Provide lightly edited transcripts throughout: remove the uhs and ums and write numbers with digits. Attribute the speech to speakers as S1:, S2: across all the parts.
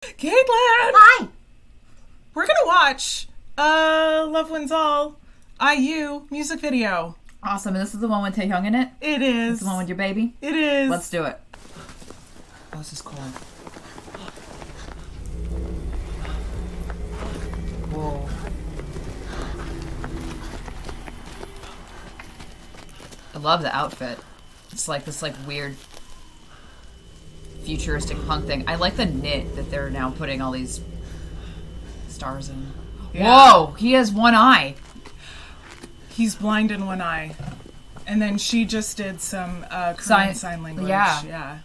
S1: Caitlin!
S2: Hi!
S1: We're gonna watch Love Wins All IU music video.
S2: Awesome, and this is the one with Taehyung in it?
S1: It is.
S2: It's the one with your baby?
S1: It is.
S2: Let's do it.
S1: Oh, this is cool.
S2: Whoa. I love the outfit. It's like this weird futuristic punk thing. I like the knit that they're now putting all these stars in. Yeah. Whoa! He has one eye.
S1: He's blind in one eye. And then she just did some Korean sign language. Yeah.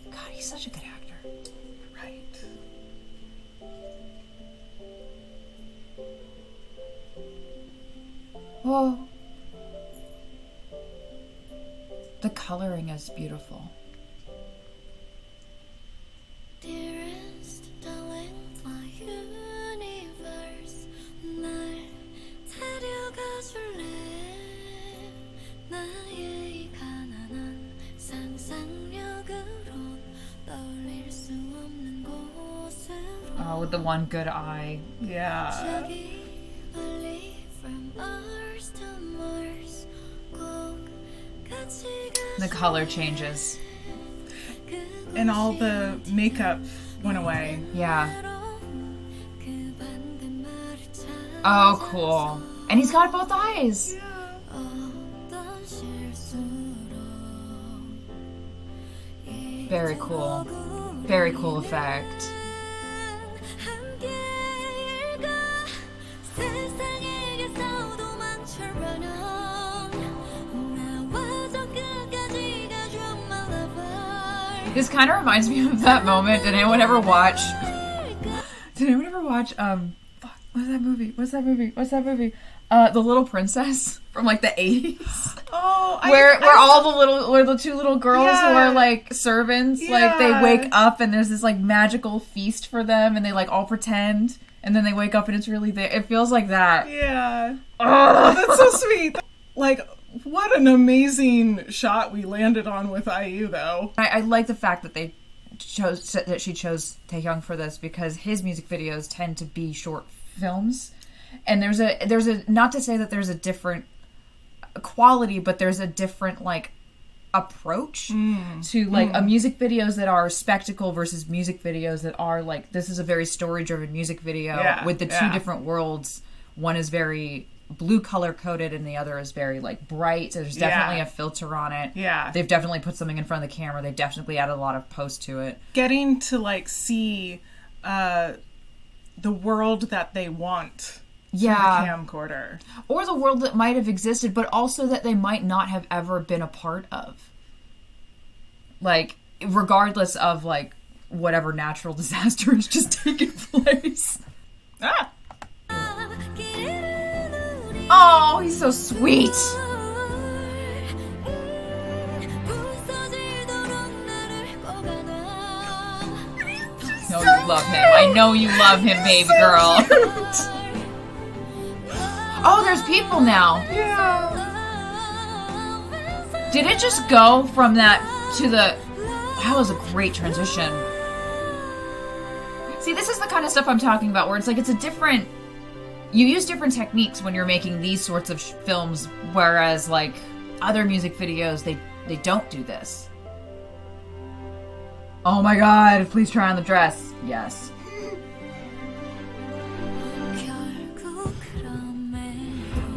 S2: God, he's such a good actor.
S1: Right.
S2: Whoa. The coloring is beautiful.
S3: Dearest darling, my universe, 날 데려가줄래? 나의 가난한 상상력으론 떠올릴 수 없는 곳으로.
S2: Oh, with the one good eye.
S1: Yeah.
S3: 저기 멀리 from Mars to Mars, 꼭 같이
S2: The color changes.
S1: And all the makeup went away.
S2: Yeah. Oh, cool. And he's got both eyes. Very cool. Very cool effect. This kind of reminds me of that moment. Did anyone ever watch? What's that movie? The Little Princess from like the 80s.
S1: Oh,
S2: where the two little girls who are like servants, like they wake up and there's this like magical feast for them and they like all pretend and then they wake up and it's really there. It feels like that.
S1: Yeah. Oh, that's so sweet. Like, what an amazing shot we landed on with IU, though.
S2: I like the fact that she chose Taehyung for this because his music videos tend to be short films, and there's a not to say that there's a different quality, but there's a different like approach to like a music videos that are spectacle versus music videos that are like, this is a very story driven music video with the two different worlds. One is very blue color coded and the other is very like bright. So there's definitely a filter on it.
S1: Yeah.
S2: They've definitely put something in front of the camera. They've definitely added a lot of post to it.
S1: Getting to like see the world that they want through the camcorder.
S2: Or the world that might have existed, but also that they might not have ever been a part of. Like, regardless of like whatever natural disaster has just taken place.
S1: Ah!
S2: Oh, he's so sweet. No, you love him. I know you love him, baby girl. Oh, there's people now.
S1: Yeah.
S2: Did it just go from that to the... That was a great transition. See, this is the kind of stuff I'm talking about where it's like, it's a different... You use different techniques when you're making these sorts of films, whereas like other music videos, they don't do this. Oh my god, please try on the dress. Yes.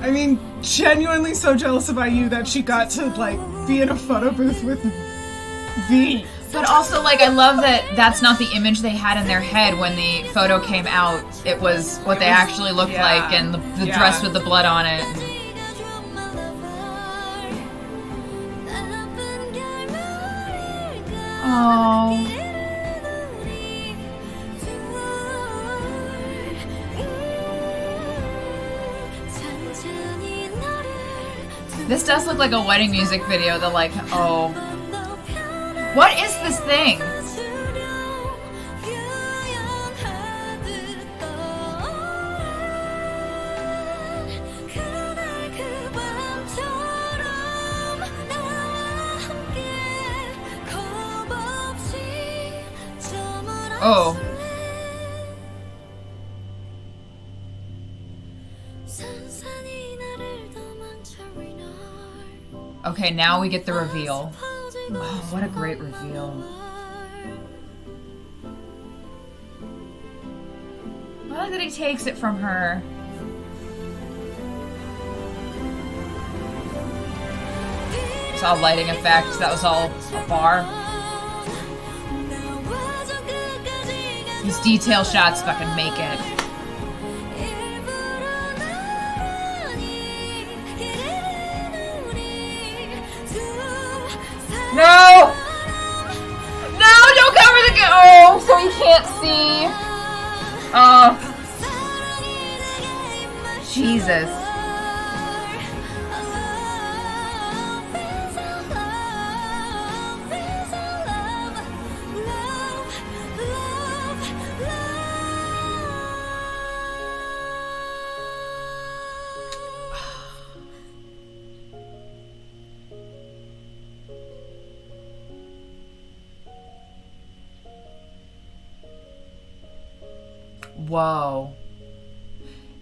S1: I mean, genuinely so jealous of IU that she got to like be in a photo booth with V.
S2: But also, like, I love that that's not the image they had in their head when the photo came out. It was what they actually looked like, and the dress with the blood on it. Oh. This does look like a wedding music video. The like, oh. What is this thing? Oh. Okay, now we get the reveal. Oh, what a great reveal. I like that he takes it from her. It's all lighting effects. That was all a bar. These detail shots fucking make it. No! No, don't cover the oh, so he can't see. Oh. Jesus. Whoa.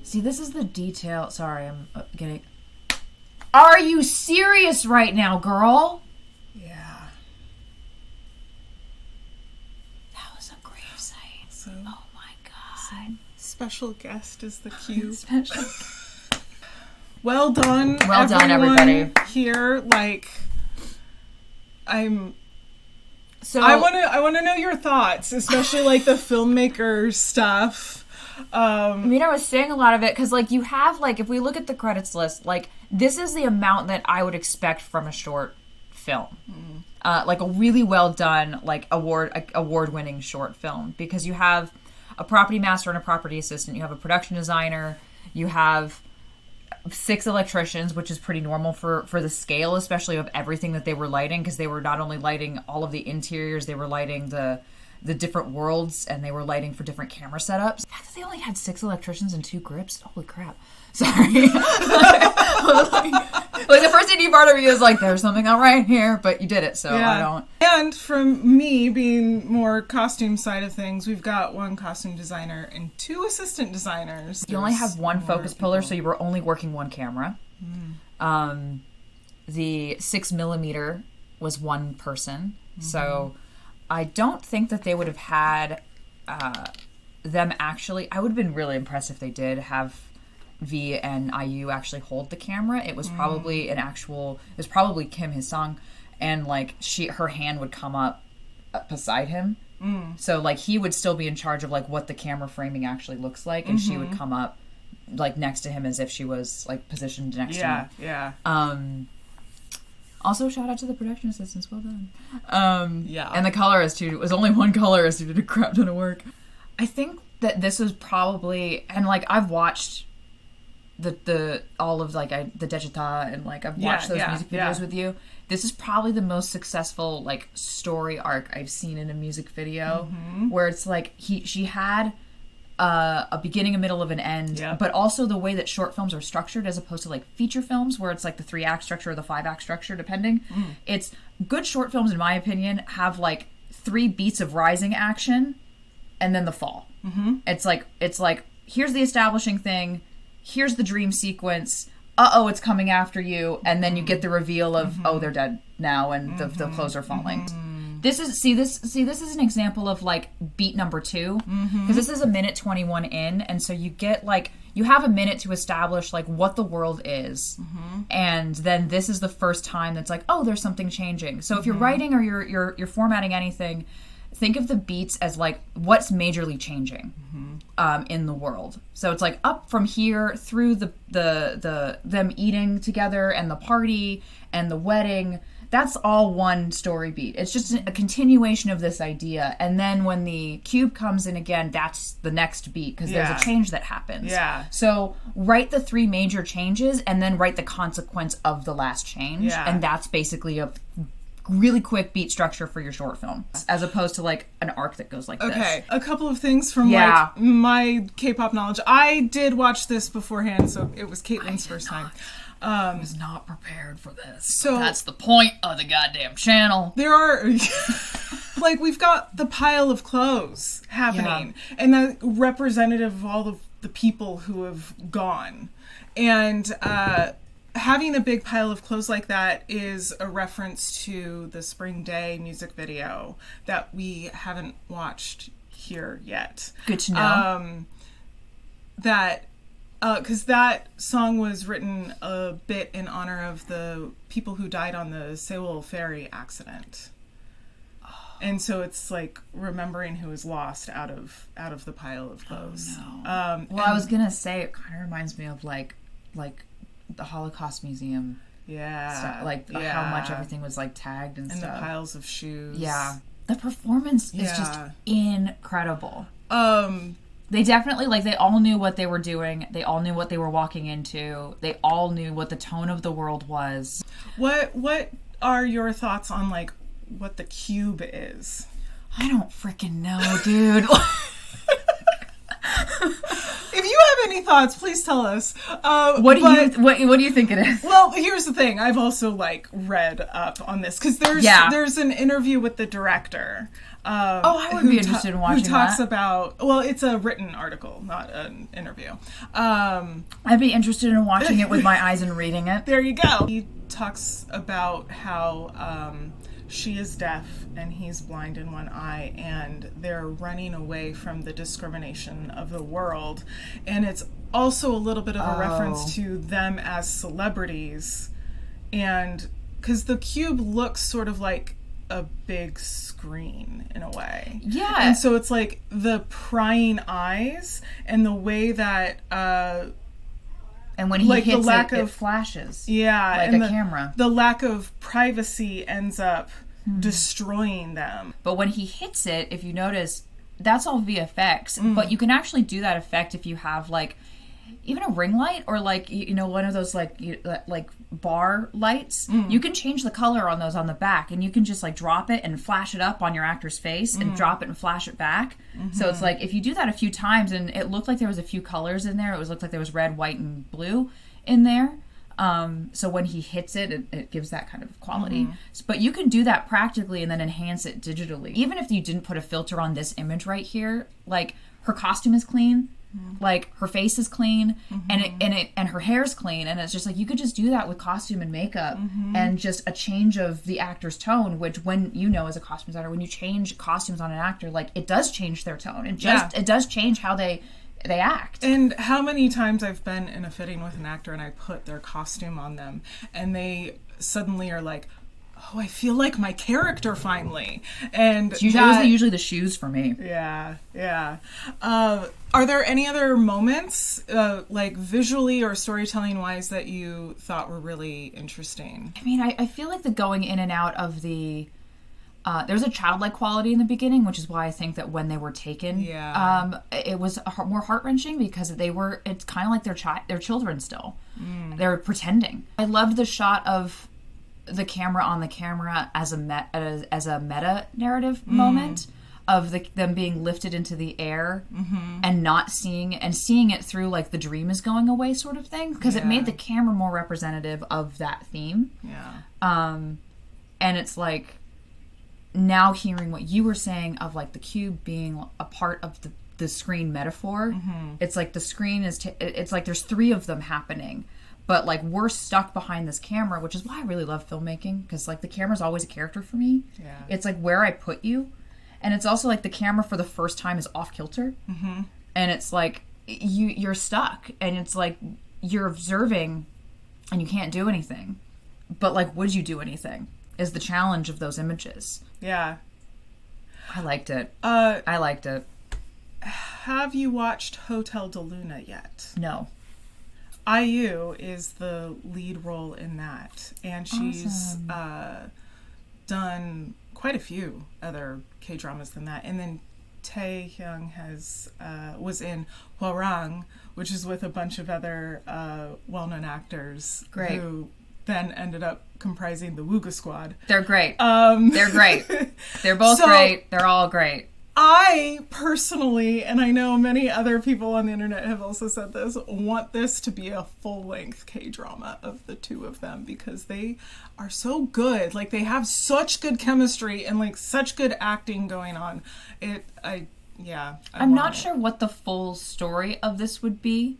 S2: See, this is the detail. Sorry, I'm getting... Are you serious right now, girl?
S1: Yeah.
S2: That was a gravesite.
S1: So,
S2: oh my god.
S1: Special guest is the cue.
S2: Special.
S1: Well done.
S2: Well done, everybody.
S1: Here, like,
S2: So
S1: I want to know your thoughts, especially like the filmmaker stuff.
S2: I mean, I was saying a lot of it because, like, you have, like, if we look at the credits list, like, this is the amount that I would expect from a short film. Like, a really well done, like, award-winning short film. Because you have a property master and a property assistant. You have a production designer. You have 6 electricians, which is pretty normal for the scale, especially of everything that they were lighting. Because they were not only lighting all of the interiors, they were lighting the different worlds, and they were lighting for different camera setups. The fact that they only had 6 electricians and 2 grips, holy crap. Sorry. like the first AD part of me is like, there's something not right here, but you did it, so
S1: yeah.
S2: I don't.
S1: And from me being more costume side of things, we've got 1 costume designer and 2 assistant designers.
S2: You only have 1 focus puller, so you were only working 1 camera. The 6mm was 1 person, so I don't think that they would have had them actually. I would have been really impressed if they did have V and IU actually hold the camera. It was probably it was probably Kim, his song, and like her hand would come up beside him. So like he would still be in charge of like what the camera framing actually looks like, and she would come up like next to him as if she was like positioned next to him.
S1: Yeah.
S2: Also, shout out to the production assistants. Well done.
S1: Yeah.
S2: And the colorist, too. It was only 1 colorist who did a crap ton of work. I think that this was probably... And, like, I've watched all of, like, the Dejita, and, like, I've watched those music videos with you. This is probably the most successful, like, story arc I've seen in a music video. Where it's, like, she had... a beginning, a middle, of an end, but also the way that short films are structured as opposed to like feature films where it's like the 3-act structure or the 5-act structure depending. It's good short films, in my opinion, have like 3 beats of rising action and then the fall. It's like here's the establishing thing, here's the dream sequence, it's coming after you, and then you get the reveal of they're dead now and the clothes are falling. This is an example of like beat number 2, because this is 1:21 in, and so you get like you have a minute to establish like what the world is, and then this is the first time that's like, there's something changing. So if you're writing or you're formatting anything, think of the beats as like what's majorly changing in the world. So it's like up from here through the them eating together and the party and the wedding. That's all 1 story beat. It's just a continuation of this idea. And then when the cube comes in again, that's the next beat, because there's a change that happens.
S1: Yeah.
S2: So write the 3 major changes and then write the consequence of the last change.
S1: Yeah.
S2: And that's basically a really quick beat structure for your short film, as opposed to like an arc that goes like this.
S1: Okay, a couple of things from like my K-pop knowledge. I did watch this beforehand, so it was Caitlin's first time.
S2: I was not prepared for this.
S1: So
S2: that's the point of the goddamn channel.
S1: There are Like, we've got the pile of clothes happening, and that's representative of all of the people who have gone. And having a big pile of clothes like that is a reference to the Spring Day music video that we haven't watched here yet.
S2: Good to know.
S1: Because that song was written a bit in honor of the people who died on the Seoul ferry accident. And so it's like remembering who was lost out of the pile of clothes.
S2: Oh, no. Well, I was gonna say it kind of reminds me of like the Holocaust Museum.
S1: Yeah.
S2: Stuff, how much everything was like tagged and stuff.
S1: And the piles of shoes.
S2: Yeah. The performance is just incredible. They definitely, like, they all knew what they were doing. They all knew what they were walking into. They all knew what the tone of the world was.
S1: What are your thoughts on, like, what the cube is?
S2: I don't freaking know, dude.
S1: If you have any thoughts, please tell us.
S2: What do you think it is?
S1: Well, here's the thing. I've also, like, read up on this because there's an interview with the director.
S2: I would be interested in watching that.
S1: Who talks about... Well, it's a written article, not an interview.
S2: I'd be interested in watching it with my eyes and reading it.
S1: There you go. He talks about how she is deaf and he's blind in one eye, and they're running away from the discrimination of the world. And it's also a little bit of a reference to them as celebrities. And because the cube looks sort of like a big screen in a way.
S2: Yeah.
S1: And so it's like the prying eyes and the way that
S2: and when he hits it flashes.
S1: Yeah.
S2: Like
S1: and
S2: a camera.
S1: The lack of privacy ends up destroying them.
S2: But when he hits it, if you notice, that's all VFX. But you can actually do that effect if you have like even a ring light or like one of those like bar lights. You can change the color on those on the back, and you can just like drop it and flash it up on your actor's face and drop it and flash it back. So it's like if you do that a few times, and it looked like there was a few colors in there. It looked like there was red, white, and blue in there. So when he hits it, it gives that kind of quality. But you can do that practically and then enhance it digitally. Even if you didn't put a filter on this image right here, like her costume is clean. Like her face is clean and her hair's clean, and it's just like you could just do that with costume and makeup and just a change of the actor's tone, which when as a costume designer, when you change costumes on an actor, like it does change their tone. It does change how they act.
S1: And how many times I've been in a fitting with an actor and I put their costume on them and they suddenly are like, oh, I feel like my character finally. And
S2: it was usually the shoes for me.
S1: Yeah. Are there any other moments, like visually or storytelling wise, that you thought were really interesting?
S2: I mean, I feel like the going in and out of the... there's a childlike quality in the beginning, which is why I think that when they were taken, it was more heart-wrenching because it's kind of like they're children still. They're pretending. I loved the shot of the camera on the camera as a meta narrative moment of them being lifted into the air and not seeing it through like the dream is going away sort of thing, because it made the camera more representative of that theme. And it's like now hearing what you were saying of like the cube being a part of the screen metaphor, it's like the screen is it's like there's three of them happening. But, like, we're stuck behind this camera, which is why I really love filmmaking. Because, like, the camera's always a character for me. Yeah. It's, like, where I put you. And it's also, like, the camera for the first time is off-kilter. And it's, like, you're stuck. And it's, like, you're observing and you can't do anything. But, like, would you do anything? Is the challenge of those images.
S1: Yeah.
S2: I liked it.
S1: Have you watched Hotel de Luna yet?
S2: No.
S1: IU is the lead role in that, and she's done quite a few other K-dramas than that. And then Taehyung was in Hwarang, which is with a bunch of other well-known actors.
S2: Great.
S1: Who then ended up comprising the Wooga Squad.
S2: They're great. They're great. They're both great. They're all great.
S1: I personally, and I know many other people on the internet have also said this, want this to be a full-length K-drama of the two of them because they are so good. Like, they have such good chemistry and, like, such good acting going on.
S2: I'm not sure what the full story of this would be,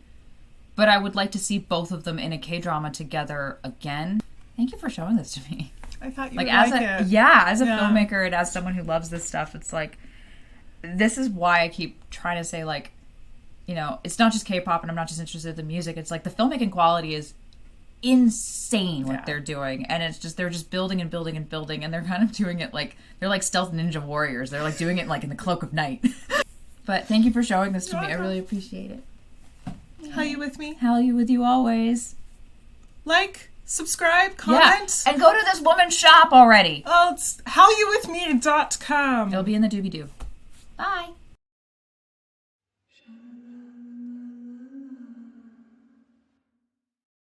S2: but I would like to see both of them in a K-drama together again. Thank you for showing this to me.
S1: I thought you
S2: Like,
S1: would
S2: as
S1: like
S2: a
S1: it.
S2: as a filmmaker and as someone who loves this stuff, it's like, this is why I keep trying to say, like, you know, it's not just K-pop and I'm not just interested in the music. It's like the filmmaking quality is insane what they're doing, and it's just they're just building and building and building, and they're kind of doing it like they're like stealth ninja warriors. They're like doing it like in the cloak of night. But thank you for showing this to me. I really appreciate it.
S1: Hallyu with me?
S2: Hallyu with you always.
S1: Like, subscribe, comment.
S2: And go to this woman's shop already.
S1: Oh, it's hallyouwithme.com.
S2: It'll be in the doobie-doo. Bye.